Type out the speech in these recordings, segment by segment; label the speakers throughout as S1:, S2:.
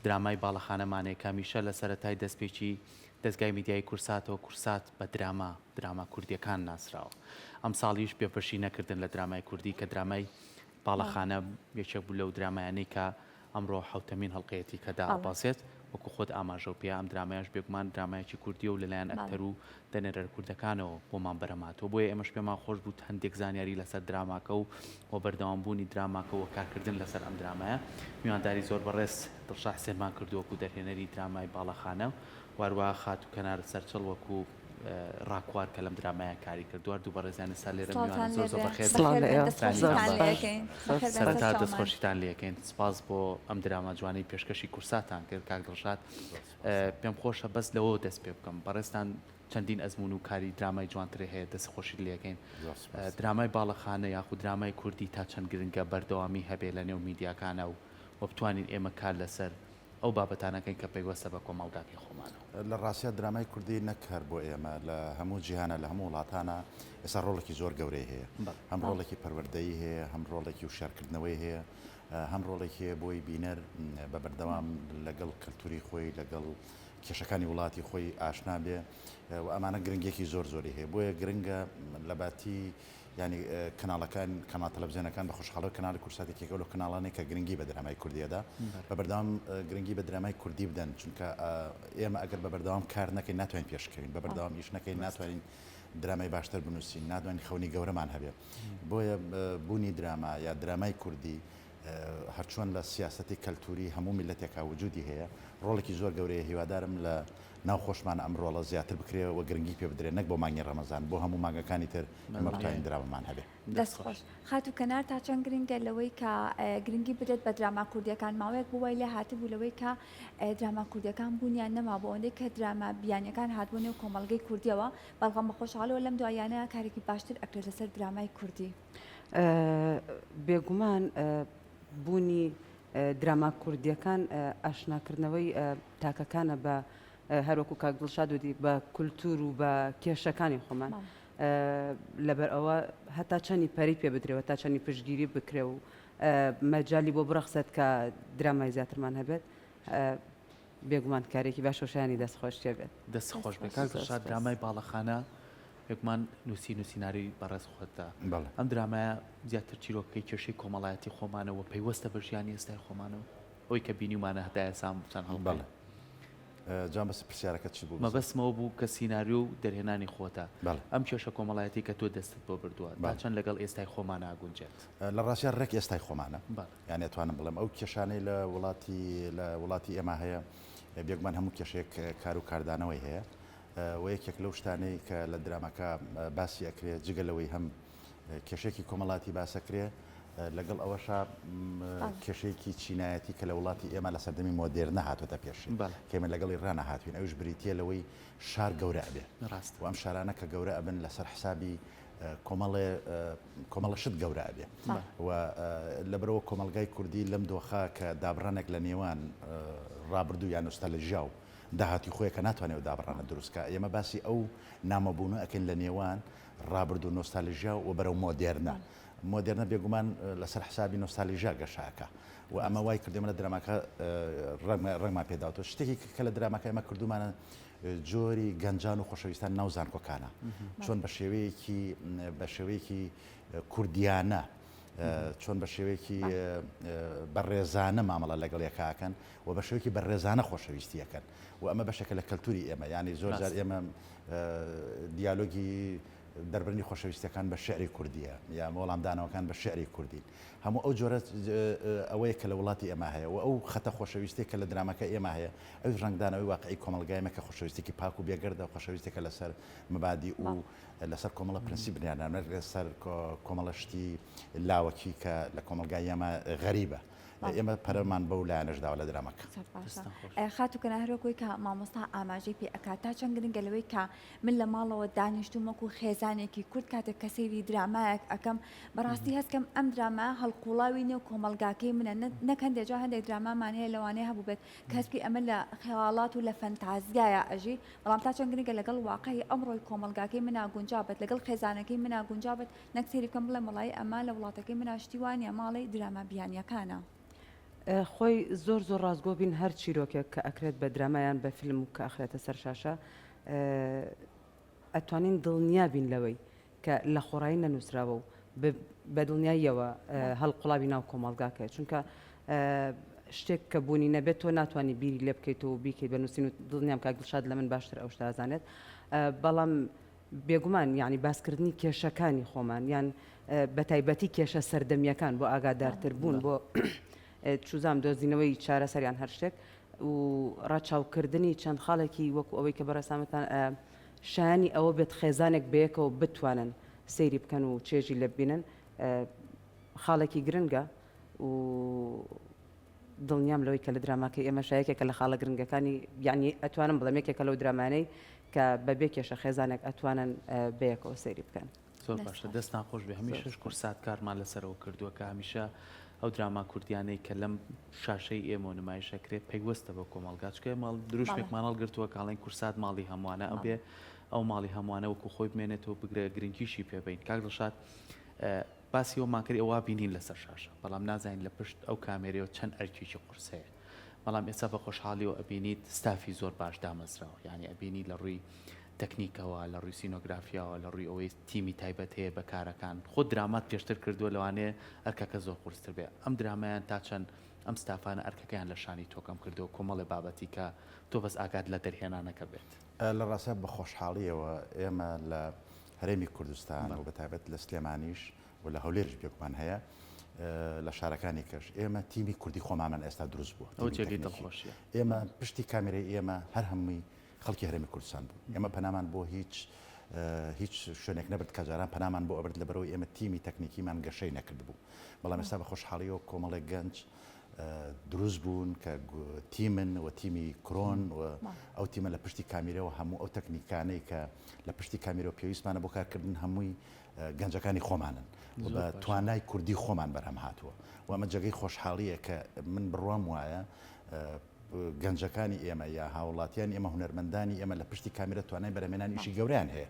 S1: درامای باڵەخانەمانەیە کامیشە لە سەرەتای دەستپێکی دەستگای میدیای کورساتەوە کورسات بە دراما کوردیەکان ناسراوە. ئەم ساڵیش پێپەشی نەکردن لە درامای کوردی کە درامای باڵەخانە یەکێک بوو لەو درامایانەی کە ئەمڕۆ حوتەمین هەڵقەیەتی کەدا ئەباسێت وەکو خۆت ئاماژە و پێ ئەم درامایش بێگومان درامایکی کوردی و لەلایەن ئەکتەر و دەنێرە کوردەکانەوە بۆمان بەرەماتەوە بۆیە ئێمەش پێمان خۆش بوو هەندێک زانیاری لەسەر دراماکە و بەردەوامبوونی دراماکە و کارکردن لەسەر ئەم درامایە میوانداری زۆر بەڕێز دڵشا حسێنمان کردووەکو دەرهێنەری درامای باڵەخانە وارووا خات و کەنار سەرچڵ وەکو ڕاکوار کە لەم درامایە کاری کردووە دوو بەڕێزیانی سا لێرە میوان زۆر بەخێر سەرەتا دەستخۆشیتان لێکەین سپاس بۆ ئەم دراما جوانەی پێشکەشی کورساتان کرد کاک دڵشاد پێم خۆشە بەس لەوە دەست پێ بکەم بەڕێستان چەندین ئەزمون و کاری درامای جوانترێ هەیە دەستخۆشی لێکەین درامای باڵەخانە یاخود درامای کوردی تا چەند گرنگە بەردەوامی هەبێ لە نێو میدیاکانە و بتوانین ئێمە کار لەسەر ئەو بابەتانەکەین کە پێیوەستە بە کۆمەڵگاکەی خۆمانەوە
S2: لە ڕاستیە درامای کوردی نەکار بۆ ئێمە لە هەموو جیهانە لە هەموو وڵاتانە ئێستا ڕۆڵێکی زۆر گەورەی هەیە هەم ڕۆڵێکی پەروەردەیی هەیە هەم ڕۆڵێکی وشارکردنەوەی هەیە هەم ڕۆڵێکی بۆی بینەر بە بەردەوام لەگەڵ کەلتوری خۆی لەگەڵ کێشەکانی وڵاتی خۆی ئاشنا بێ و ئەمانە گرنگێکی زۆر زۆری هەیە بۆیە گرنگە لە باتی ینی کەناڵەکان کەناڵ تەلەڤیزیۆنەکان بە خۆشحاڵی کەناڵی کورساتێکی ئەو کەناڵانەی کە گرنگی بە درامای کوردیەدا بە بەردەوام گرنگی بە درامای کوردی بدەن چونکە ئێمە ئەگەر بە بەردەوام کار نەکەین ناتوانین پێشکەوین بە بەردەوام ئیش نەکەین ناتوانین درامای باشتر بنووسین ناتوانین خەونی گەورەمان هەبێ بۆیە بوونی دراما یا درامای کوردی هەرچۆن لە سیاسەتی کەلتوری هەموو میلەتێکا وجودی هەیە ڕۆڵێکی زۆر گەورەیە هیوادارم لە ناو خۆشمان ئەم ڕۆڵە زیاتر بکرێەوە گرنگی پێ بدرێت نەک بۆ مانگی ڕەمەزان بۆ هەموو مانگەکانی تر ئەمە بتوانین دراوەمان هەبێ
S3: دەستخۆش خات و کەنار تا چەند گرنگە لەوەی کە گرنگی بدرێت بە دراما کوردیەکان ماوەیەک بووای لێ هاتبوو لەوەی کە دراما کوردیەکان بوونیان نەما بۆ ئەوەندەی کە دراما بیانیەکان هاتبوونێ و کۆمەڵگەی کوردیەوە بەڵام بە خۆشحاڵەوە لەم دوایانە کارێکی باشتر ئەکرێت لەسەر درامای کوردی
S4: بێگومان بوونی دراما کوردیەکان ئاشناکردنەوەی تاکەکانە بە هەروەکو کاک دڵشاد وتی بە کولتور و بە کێشەکانی خۆمان لەبەر ئەوە هەتا چەندی پەری پێ بدرێەوە تا چەندی پشتگیری بکرێ و مەجای بۆ بڕەخسەت کە درامای زیاترمان هەبێت بێگومان کارێکی باشۆشیانی دەستخۆش بێت
S1: دەستخۆش بێت کاک دڵشاد درامای باڵەخانە یەکمان نووسیناری بەڕێز خۆتدا ئەم درامایە زیاتر چیرۆکەی کێشەی کۆمەڵایەتی خۆمانەوە پەیوەستە بە ژیانی ئێستای خۆمانەوە ئەوی کە بینیمانە هەدایە سام چەند هەڵ
S2: جام بەس پرسیارەکەت چی بوو
S1: مەبەستمەوە بوو کە سیناریۆ و دەرهێنانی خۆتە ئەم کێشە کۆمەڵایەتی کە تۆ دەستت بۆ بردووە با چەند لەگەڵ ئێستای خۆمانە ئاگونجێت
S2: لە ڕاستیە ڕێک ئێستای خۆمانە یعنی ئەتوانم بڵێم ئەو کێشانەی لە وڵاتی ئێمە هەیە بێگومان هەموو کێشەیەک کار و کاردانەوەی هەیە و یەکێک لەو شتانەی کە لە درامەکە باسی ئەکرێت جگەلەوەی هەم کێشێکی کۆمەڵاتی باسەکرێ لەگەڵ ئەوەشا کێشەیەکی چینایەتی کە لە وڵاتی ئێمە لە سەردەمی مۆدێرنە هاتوۆتە پێشی کێمە لەگەڵی ڕانە هاتوین ئەوش بریتە لەوەی شار گەورە ئەبێ ڕاست و ئەم شارانە کە گەورە ئەبن لەسەر حسابی کۆمەڵە شت گەورە ئەبێ و لەبەرەوە کۆمەلگای کوردی لەم دۆخە کە دابڕانێک لە نێوان ڕابردوو یان نۆستالژیا و داهاتی خۆی کە ناتوانێت دابڕانە دروستکە ئێمە باسی ئەو نامەبوونە ئەکەین لە نێوان ڕابردوو نۆستالژیا و بەرەو مۆدێرنە مۆدێرنە بێگومان لەسەر حسابی نۆستالژیا گەشاکە و ئەمە وای کردێمە لە دراماکە ڕێگمان پێداوتەوە شتێکی کە لە دراماکە ئێمە کردومانە جۆری گەنجان و خۆشەویستان ناو زانکۆکانە چۆن بە شێوەیەکی کوردیانە چۆن بە شێوەیەکی بەڕێزانە مامەڵە لەگەڵ یەکاکەن و بە شێوەیەکی بەڕێزانە خۆشەویستیەکەن و ئەمە بەشێکە لە کەلتوری ئێمە ینی زۆر جار ئێمە دیالۆگی دەربڕنی خۆشەویستەکان بە شعری کوردیە یا مۆڵامدانەوەکان بە شعری کوردی هەموو ئەو جۆرە ئەوەیە کە لە وڵاتی ئێمە هەیە و ئەو خەتە خۆشەویستی کە لە درامەکە ئێمە هەیە ئەو ڕنگدانەوەی واقعی کۆمەلگایمە کە خۆشەویستێکی پاک و بێگەردە خۆشەویستێکە لەسەر مبادی و لەسەر کۆمەڵە پرەنسیب بنیانە لەسەر کۆمەڵەشتی لاوەکی کە لە کۆمەلگای ئێمە غەریبە ئێمە پەرەمان بەو لایەنەشداوە لە درامەکە
S3: خات و کەنار هەرۆکۆی کە مامۆستا ئاماژەی پێ ئەکات تا چەند گرنگە لەوەی کە من لە ماڵەوە دانیشتومەکو خێزانێکی کورد کاتێک کە سەیری درامایەک ئەەکەم بەڕاستی هەستکەم ئەم درامە هەڵقوڵاوی نێو کۆمەلگاکەی منە نەکەن دێجا هەندێک درامان هەیە لەوانەیە هەبوو بێت کەسکی ئەمە لە خەیاڵات و لە فەنتازیایە ئەژی بەڵام تا چەند گرنگە لەگەڵ واقعی ئەمڕۆی کۆمەلگاکەی منە گونجابێت لەگەڵ خێزانەکەی منە گونجابێت نەک سەیری بکەم بڵێ مەڵای ئەمە لە وڵاتەکەی مناشتی وانە ماڵی دراما بیانیەکانە
S4: خۆی زۆر ڕازگۆ بین هەر چیرۆکێک کە ئەکرێت بە درامایان بە فیلم و کە ئەخرێتە سەر شاشە ئەتوانین دڵنیا بین لەوەی کە لە خۆڕایی نەنووسراوە و بە دڵنیاییەوە هەڵقڵاوی ناو کۆمەڵگاکە چونکە شتێک کە بوونی نەبێت تۆ ناتوانانی بیری لێ بکەیت و بیکەیت بە نووسین و دڵنیام کاک دڵشاد لە من باشتر ئەو شتازانێت بەڵام بێگومان یعنی باسکردنی کێشەکانی خۆمان یان بە تایبەتی کێشە سەردەمیەکان بۆ ئاگادارتر بوون بۆ چوزام دۆزینەوەی چارەسەریان هەر شتێک و ڕاچاوکردنی چەند خاڵێکی وەکو ئەوەی کە بەڕێسامەتان شایانی ئەوە بێت خێزانێک بەیەکەوە بتوانن سەیری بکەن و چێژی لێ ببینن خاڵێکی گرنگە و دڵنیام لەوەی کە لە دراماکە ئێمە شایەکێکە لە خاڵە گرنگەکانی یعنی ئەتوانم بڵێم یەکێکە لەو درامانەی کە بەبێ کێشە خێزانێک ئەتوانن بەیەکەوە سەیری بکەن.
S1: زۆر باشە دەست ناخۆش بێ هەمیشەش کورسات کارمان لەسەرەوە کردووە کە هەمیشە ئەو دراما کوردیانەی کە لەم شاشەی ئێمە نمایشەکرێت پەیوەستە بە کۆمەڵگاچکە ماڵ دروشمێکمان هەڵگرتووە کاڵێن کورسات ماڵی هەمووانە ئەبێ ئەو ماڵی هەمووانە وەکو خۆی بمێنێتەوە بگرێ گرنگیشی پێبین کاک دڵشاد باسی ئەومان کرد ئەوە بینین لەسەر شاشە بەڵام نازانین لە پشت ئەو کامێرەوە چەند ئەرکێکی قورسەیە بەڵام ئێستا بە خۆشحاڵی و ئەبینیت ستافی زۆر باش دامەزراوە یعنی ئەبینی لە ڕووی تەکنیکەوە لە ڕووی سینۆگرافیاوە لە ڕووی ئەوەی تیمی تایبەت هەیە بە کارەکان خۆ درامات پێشتر کردووە لەوانەیە ئەرکەکە زۆر قورستر بێ ئەم درامایان تا چەند ئەم ستافانە ئەرکەکەیان لە شانی تۆکەم کردو کۆمەڵی بابەتی کە تۆ بەس ئاگات لە دەرهێنانەکە بێت
S2: لە ڕاستە بە خۆشحاڵیەوە ئێمە لە هەرێمی کوردستان و بەتایبەت لە سلێمانیش و لە هەولێرش پێکمان هەیە لە شارەکانی کەش ئێمە تیمی کوردی خۆمامان ئێستا دروست بووە
S1: ئەو جێگەی دڵخۆشیە
S2: ئێمە پشتی کامێرەی ئێمە هەر هەمووی خەڵکی هەرێمی کوردستان بوو ئێمە پەنامان بۆ هیچ شوێنێک نەبرد کەجاران پەنامان بۆ ئەبرد لەبەرەوەی ئێمە تیمی تەکنیکیمان گەشەی نەکرد بوو بەڵام ئێستا بە خۆشحاڵیەوە کۆمەڵێک گەنج دروست بوون کە تیمن و تیمی کرۆن و ئەو تیمە لە پشتی کامیرەوە هەموو ئەو تەکنیکانەی کە لە پشتی کامیرەوە پێویستمانە بۆ کارکردن هەمووی گەنجەکانی خۆمانن بە توانای کوردی خۆمان بەرهەم هاتووە و ئەمە جێگەی خۆشحاڵیە کە من بڕوام وایە گەنجەکانی ئێمە یا هاوڵاتیان ئێمە هونەرمەندانی ئێمە لە پشتی کامیرە توانای بەرەمێنانی ئیشی گەوریان هەیە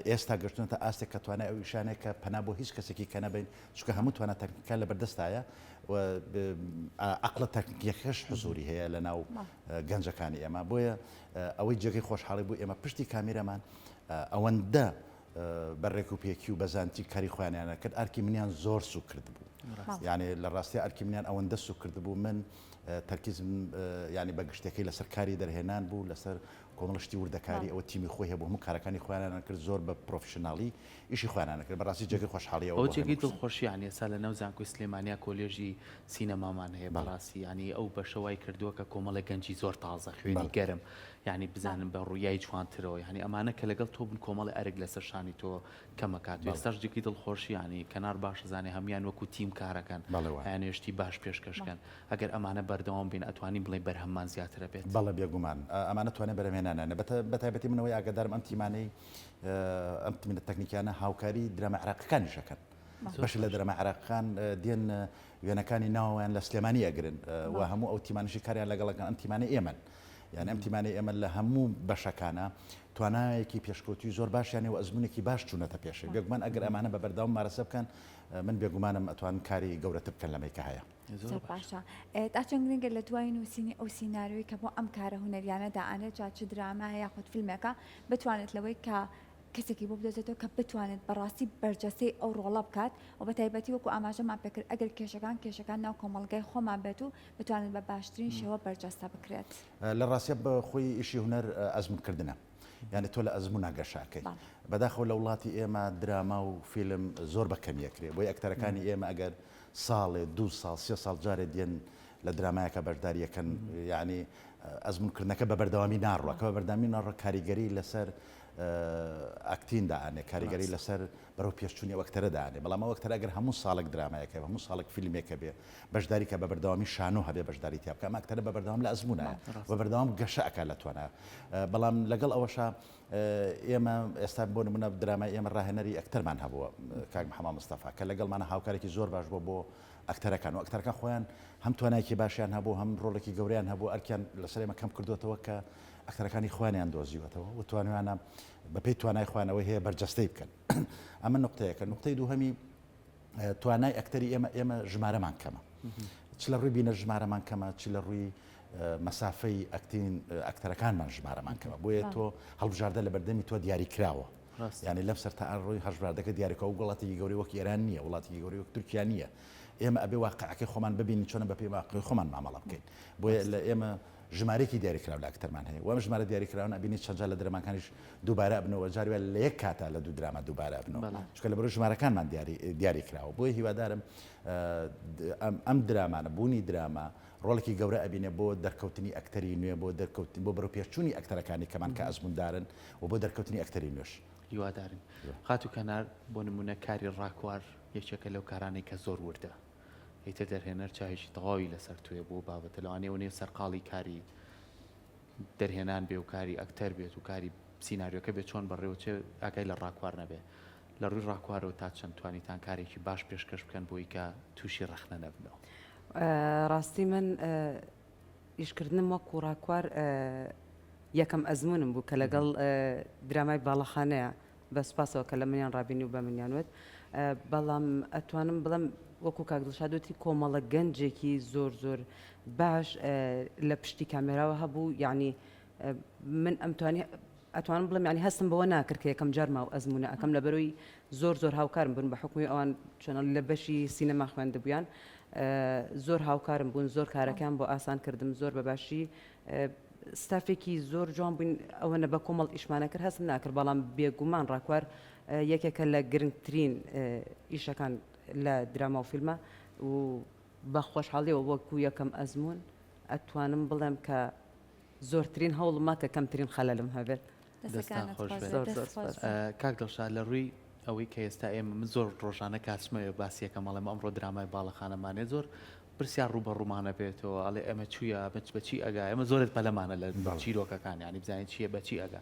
S2: ئێستا گەشتونەتە ئاستێک کە توانای ئەو ئیشانێک کە پەنا بۆ هیچ کەسێکی کە نەبین چونکە هەموو توانە تەکنیکان لە بەردەستایە و عقلە تەکنیکیەکەش حزوری هەیە لە ناو گەنجەکانی ئێمە بۆیە ئەوەی جێگەی خۆشحاڵی بوو ئێمە پشتی کامیرەمان ئەوەندە بەڕێک و پێکی و بەزانتی کاری خۆیانیانە کرد ئارکی منیان زۆر سوو کرد بوو یعنی لە ڕاستی ئارکی منیان ئەوەندە سوو کرد بوو من تەرکیزم ینی بە گشتەکەی لەسەر کاری دەرهێنان بوو لەسەر کۆمەڵشتی وردەکاری ئەوە تیمی خۆی هەبوو هەموو کارەکانی خۆیانیان کرد زۆر بە پرۆفشناڵی ئیشی خۆیانیان کرد بەڕاستی جێگەی خۆشحاڵیەوە
S1: ئەو جێگەی دڵخۆشییان ێستا لە نەو زانکۆی سلێمانیا کۆلێژی سینەمامان هەیە بەڕاستی ینی ئەو بەشەوای کردووە کە کۆمەڵی گەنجی زۆر تازە خوێنی گەرم ینی بزانم بە ڕوویایی جوانترەوە ینی ئەمانە کە لەگەڵ تۆ بن کۆمەڵی ئەرگ لەسەر شانی تۆ کەمەکات ئێستاش جێگەی دڵخۆشی ینی کەنار باش زانێ هەمیان وەکو تیم کارەکەن یانێشتی باش پێشکەشکەن ئەگەر ئەمانە بەردەوام بین ئەتوانین بڵێ بەرهەممان زیاترە بێت
S2: بەڵێ بێگومان ئەمانە توانێت بەرەمێنانە بەتایبەتی منەوەی ئاگادارم ئەم تیمانەی ئەم تیمە تەکنیکیانە هاوکاری درامە عراقیەکانیشەکەن بەش لە درەمە عراقیەکان دێن وێنەکانی ناویان لە سلێمانی ئەگرن و هەموو ئەو تیمانشی کاریان لەگەڵەکان ئەم تیمانە ئێمن یعنی ئەم تیمانەی ئێمە لە هەموو بەشەکانە توانایەکی پێشکەوتی زۆر باشیانێ و ئەزمونێکی باش چوونەتە پێشێ بێگومان ئەگەر ئەمانە بە بەردەوام مارەسە بکەن من بێگومانم ئەتوان کاری گەورەتر بکەن لەمەیکە هەیە
S3: زۆر باشە تا چەند گرنگە لە دوای نووسینی ئەو سیناریۆی کە بۆ ئەم کارە هونەریانە داانێت جا چ درامە یاخود فیلمێکە بتوانێت لەوەی کە کەسێکی بۆ بدۆزێتەوە کە بتوانێت بەڕاستی بەرجەسەی ئەو ڕۆڵە بکات و بە تایبەتی وەکو ئاماژەمان پێکرد ئەگەر کێشەکان ناو کۆمەڵگای خۆمان بێت و بتوانێت بە باشترین شێوە بەرجەستە بکرێت
S2: لە ڕاستیە بە خۆی ئیشی هونەر ئەزمونکردنە یعنی تۆ لە ئەزمون ناگەشاکەی بەداخەوە لە وڵاتی ئێمە دراما و فیلم زۆر بەکەمیەکرێ بۆی ئەکتەرەکانی ئێمە ئەگەر ساڵێ 2 ساڵ 3 ساڵ جارێ دێن لە درامایەکە بەشداریەکەن یعنی ئەزمونکردنەکە بە بەردەوامی ناڕوە کە بە بەردەوامی ناڕە کاریگەری لەسەر ئاکتین داانێ کاریگەری لەسەر بەرەو پێشچوونی ئەوەکتەرە داانێ بەڵام ئەوەکتەر ئەگەر هەموو ساڵێک درامایەکە هەموو ساڵێک فیلمێکە بێ بەشداری کە بە بەردەوامی شانۆ هەبێ بەشداری تیا بکە ئەکتەرە بە بەردەوام لە ئەزمونە و بەردەوام گەشەکە لە توانە بەڵام لەگەڵ ئەوەشە ئێمە ئێستا بۆ نمونە درامای ئێمە ڕاهێنەری ئەکتەرمان هەبووە کاک محەممەد مستەفا کە لەگەڵمانە هاوکارێکی زۆر باش بۆ ئەکتەرەکان و ئەکتەرەکان خۆیان هەم توانایکی باشیان هەبوو هەم ڕۆڵێکی گەوریان هەبوو ئەرکیان لەسەر ئێمە کەم کردوێتەوە کە ئەکتەرەکانی خوانیان دۆزیوەتەوە و توانیانە بەپێی توانای خوانەوەی هەیە بەرجەستەی بکەن ئەمە نقطەیەکە نقطەی دووهەمی توانای ئەکتەری ئێمە ژمارەمان کەمە چ لە ڕووی بینە ژمارەمان کەمە چ لە ڕووی مەسافەی ئەکتەرەکانمان ژمارەمان کەمە بۆیە تۆ هەڵبژاردە لە بەردەمی تۆ دیاری کراوە یعنی لەم سەر تا ڕۆی هەژباردەکە دیارەکە و وڵاتی گەوری وەک ئێران نییە وڵاتی گەوری وەک تورکیا نییە ئێمە ئەبێ واقعەکەی خۆمان ببین چۆنە بە پێی واقعی خۆمان مامەڵە بکەین بۆیە لە ئێمە ژمارەی دیاریکرااو لە ئەکتەرمان هەیە وەم ژمارە دیاریکراون ئەبینی چەندجا لە درەمەکانیش دووبارە بنەوە جاروێ لە یەک کاتا لە دوو درامە دووبارە بنەوە چکە لە بەرە ژمارەکانمان دیاریکراوە بۆی هیوادارم ئەم درامانە بوونی دراما ڕۆڵێکی گەورە ئەبینێ بۆ دەرکەوتنی ئەکتەری نوێ بۆ دەرکەوتن بۆ بەرەو پێشچوونی ئەکتەرەکانی کەمان کە ئەزموندارن و بۆ دەرکەوتنی ئەکتەری نوێش
S1: هیوادارن خاتو کەنار بۆ نمونە کاری ڕاکوار یەکێکە لەو کارانەی کە زۆر وردە هیتە دەرهێنەر چاهێکی تەواوی لەسەر توێ بۆ بابەتە لەوانەیە و نێو سەرقاڵی کاری دەرهێنان بێ و کاری ئەکتەر بێت و کاری سیناریۆکە بێت چۆن بەڕێوەچێ ئاگای لە ڕاکوار نەبێ لە ڕووی ڕاکوارەوە تا چەند توانیتان کارێکی باش پێشکەش بکەن بۆی کە تووشی ڕەخنە نەبنەوە
S4: ڕاستی من ئیشکردنم وەکو ڕاکوار یەکەم ئەزمونم بوو کە لەگەڵ درامای باڵەخانەیە بە سوپاسەوە کە لە منیان ڕابینی و بە منیانوت بەڵام ئەتوانم بڵم وەکو کاگدڵشادوتی کۆمەڵە گەنجێکی زۆر زۆر باش لە پشتی کامێراوە هەبوو یعنی من ئەتوانم بڵم ینی هەستم بەوە ناکرد کە یەکەم جارما و ئەزمونە ئەەکەم لە بەرەوەی زۆر هاوکارم بوون بە حکومی ئەوان چۆنە لە بەشی سینەما خوێندبوویان زۆر هاوکارم بوون زۆر کارەکان بۆ ئاسان کردم زۆر بەباشی ستافێکی زۆر جوان بووین ئەوەنە بە کۆمەڵ ئیشمانە کرد هەستم ناکرد بەڵام بێگومان ڕاکوار یەکێکە لە گرنگترین ئیشەکان لە دراما و فیلمە و بە خۆشحاڵیەوە وەکو یەکەم ئەزمون ئەتوانم بڵێم کە زۆرترین هەوڵما کە کەمترین خەلەلم هەبێت
S1: کاک دڵشاد لە ڕووی ئەوەی کە ئێستا ئێمە من زۆر ڕۆژانە کاتژمەوە باسیەکە مەڵێم ئەمڕۆ درامای باڵەخانەمانێ زۆر پرسیار ڕوو بە ڕوومانە بێتەوە ئەڵێ ئەمە چوویە بەچی ئەگا ئێمە زۆرت پەلەمانە لە چیرۆکەکان ینی بزانین چییە بەچی ئەگا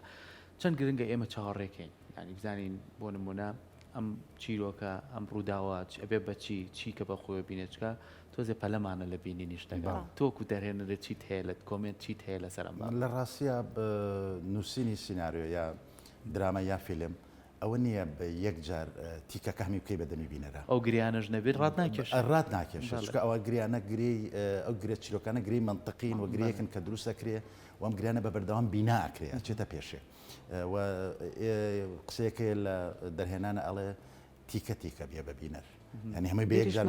S1: چەند گرنگە ئێمە چاوەڕێکین ینی بزانین بۆ نمونە ئەم چیرۆکە ئەم ڕووداوە ئەبێ بەچی چی کە بەخۆی بینێچکە تۆزێ پەلەمانە لە بینی نیشتەکە تۆکو دەرهێنەرە چیت هەیە لە کۆمنت چیت هەیە لە سەرم
S2: لە ڕاستیە نووسینی سیناریۆ یا دراما یا فیلم ئەوە نییە یەک جار تیکەکە هەمی بکەی بەدەمی بینەرە
S1: ئەو گریانەش نەبێت ڕات ناکێش
S2: ڕات ناکێش چکە ئەوە گریانە گری ئەو گرێت چیرۆکانە گری منطقین و گرەیەکن کە دروست ئەکرێ و ئەم گریانە بە بەردەوام بینا ئەکرێ چێتە پێشێ و قسەیەکە لە دەرهێنانە ئەڵێ تیکە بێ بە بینەر ینی هەمووی بەیەکجار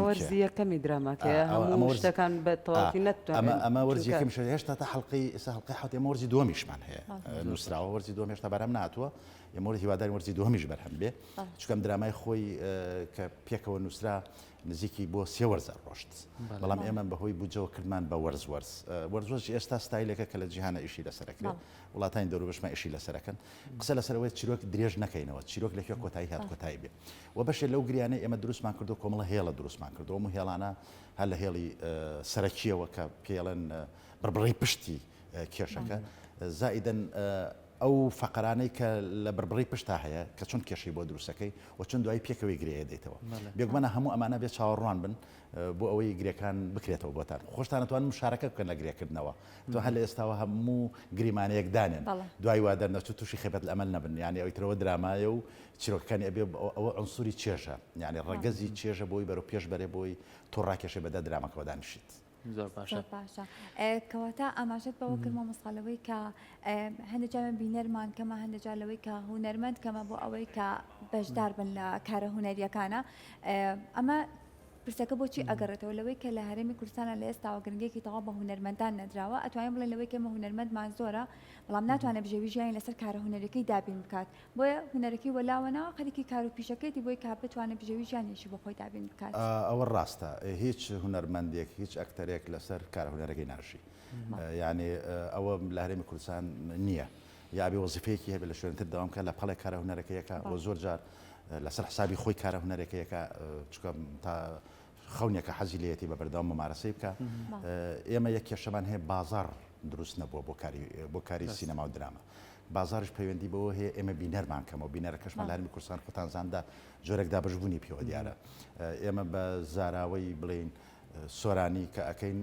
S4: وەرزیەکەمی دراماکە هەموو شتەکان بە تەواوی نەتوانێت
S2: ئەمە وەرزیەکەم هێشتا تا حەڵقەی حوت ئێمە وەرزی دووەمیشمان هەیە نووسراوە وەرزی دووەم هێشتا بەرەم ناتووە ئێمە هیواداری وەرزی دووەمیش بەرهەم بێ چکەم درامای خۆی کە پێکەوە نووسرا نزیکی بۆ 3 وەرزە ڕۆشت بەڵام ئێمە بەهۆی بوجەوە کردمان بە وەرز ئێستا ستایلێکە کە لە جیهانە ئیشی لەسەرەکرێت وڵاتانی دەوروبەشمە ئیشی لەسەرەکەن قسە لەسەرەوەی چیرۆک درێژ نەکەینەوە چیرۆک لەکوێ کۆتایی هات کۆتایی بێ و بەشێ لەو گریانەی ئێمە دروستمان کردو کۆمەڵە هێڵە دروستمان کردو و هێڵانە هەر لە هێڵی سەرەکیەوە کە پێڵێن بربڕی پشتی کێشەکە زائیدەن ئەو فەقرانەی کە لە بربڕی پشتا هەیە کە چۆن کێشەی بۆ دروستەکەی و چۆن دوای پێکەوەی گرەیە دێتەوە بێگومانە هەموو ئەمانە بێت چاوەڕوان بن بۆ ئەوەی گرێکان بکرێتەوە بۆتان خۆشتانەتوان مشارەکە بکەن لە گرێکردنەوە تو هەر لە ئێستاوە هەموو گریمانەیەک دانێن دوای وا دەرنەچوو تووشی خێبەت لە ئەمەل نەبن یعنی ئەوەی ترەوە درامایە و چیرۆکەکانی ئەبێ ئەوە عنسوری چێژە یعنی ڕەگەزی چێژە بۆی بەرەو پێش بەرێ بۆی تۆ ڕاکێشە بەدە درامەکەەوە دانیشیت
S1: زۆر باشە
S3: کەواتە ئاماژەت بەوە کردمە مەساڵەوەی کە هەندێک جارە بینەرمان کەمە هەندێک جارلەوەی کە هونەرمەند کەمە بۆ ئەوەی کە بەشدار بن لە کارە هونەریەکانە ئەمە پرسەکە بۆچی ئەگەڕێتەوە لەوەی کە لە هەرێمی کوردستانە لە ئێستاوە گرنگێکی تەواو بە هونەرمەندان نەدراوە ئەتوانین بڵێن لەوەی کەمە هونەرمەندمان زۆرە بەڵام ناتوانێت بژێوی ژیانی لەسەر کارە هونەرەکەی دابین بکات بۆیە هونەرەکەی وەلاوەنەوە خەریکی کار و پیشەکەیتی بۆی کا بتوانێت بژێوی ژیانیشی بۆ خۆی دابین بکات
S2: ئەوە ڕاستە هیچ هونەرمەندێک هیچ ئەکتەرێک لەسەر کارە هونەرەکەی ناژی یعنی ئەوە لە هەرێمی کوردستان نییە یا بێ وەزیفەیەکی هەبێت لە شوێنتر دەوام لە پەڵێک کارە هونەرەکەیەکە بۆ زۆر جار لەسەر حسابی خۆی کارە هونەرەکەیەکە چکە تا خەونێکە حەزی لێتی بە بەردەوام مەمارەسەی بکە ئێمە یەک کێشەمان هەیە بازار دروست نەبووە بۆ کاری سینەما و دراما بازارش پەیوەندی بەوە هەیە ئێمە بینەرمان کەمەوە بینەرەکەشمان لە هەرێمی کوردستان خۆتانزاندا جۆرێک دابەشبوونی پێوە دیارە ئێمە بە زاراوەی بڵێن سۆرانی کە ئەەکەین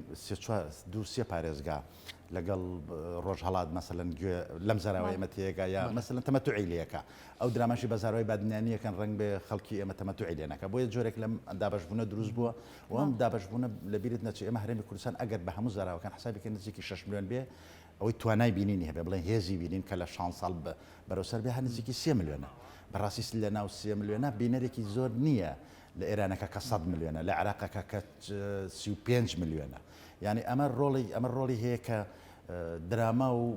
S2: دوو سێ پارێزگا لەگەڵ ڕۆژهڵات مەسەن لەم زاراوی ئێمە تێگا یا مەسەن تەمەتوعیلەکە ئەو دراماشی بەزارەوەی بادنیانیەکەن ڕنگ بێ خەڵکی ئێمە تەمەتوعیلێنەکە بۆیە جۆرێک لەم دابشبوونە دروست بووە و ئەم دابشبوونە لە بیرت نەچێ ئێمە هەرێمی کوردستان ئەگەر بە هەموو زاراوەکان حسابێکە نزیکی 6 میلیۆن بێ ئەوەی توانای بینینی هەبێ بڵێن هێزی بینین کە لە 6 ساڵ بەرەوسەر بێ هە نزیکی 3 میلیۆنە بەڕاستی لە ناو 3 میلیۆنە بینەرێکی زۆر نییە لە ئێرانەکە کە 100 میلیۆنە لە عراقەکە کە 35 میلیۆنە یعنی ئەمە ڕۆڵی هەیە کە دراما و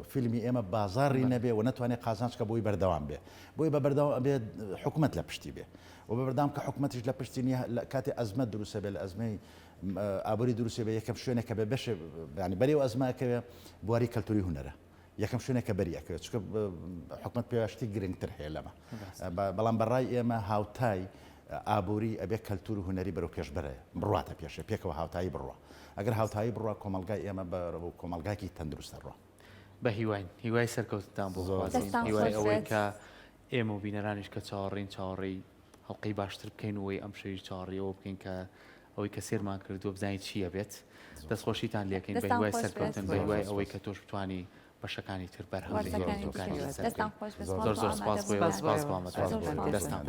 S2: فیلمی ئێمە بازاری نەبێ و نەتوانێت قازانچکە بۆی بەردەوام بێ بۆی بە بەردەوام بێ حکوومەت لە پشتی بێ و بە بەردام کە حکوومەتیش لە پشتی نیە کاتێ ئەزمە دروسە بێ لە ئەزمەی ئابووری دروسێ بێ یەکەم شوێنێکە بێ بەش ینی بەرەوە ئەزماکەوێ بواری کەلتوری هونەرە یەکەم شوێنێکە بەریەکەوێت چکە حکوومەت پێشتی گرنگتر هەیە لەمە بەڵام بەڕای ئێمە هاوتای ئابووری ئەبێ کەلتور و هونەری بەرەو پێش بەرە بڕاتە پێشە پێکەوە هاوتایی بڕوە ئەگەر هاوتایی بڕوە کۆمەلگای ئێمە بە کۆمەلگاکی تەندروستە ڕوە
S1: بە هیواین هیوای سەرکەوتتان بۆ هیوای ئەوەی کە ئێمە و بینەرانیش کە چاوەڕێی هەڵقەی باشتر بکەین وی ئەم شەوی چاوەڕێەوە بکەین کە ئەوەی کە سێرمان کردو بزانین چییە بێت دەستخۆشیتان لێکەین بە هیوای سەرکەوتن بە هیوای ئەوەی کە تۆش بتوانی بەشەکانی تر بەرهەڵی
S3: دەستان خۆش
S1: زۆر زۆر سپاس بۆ دەستان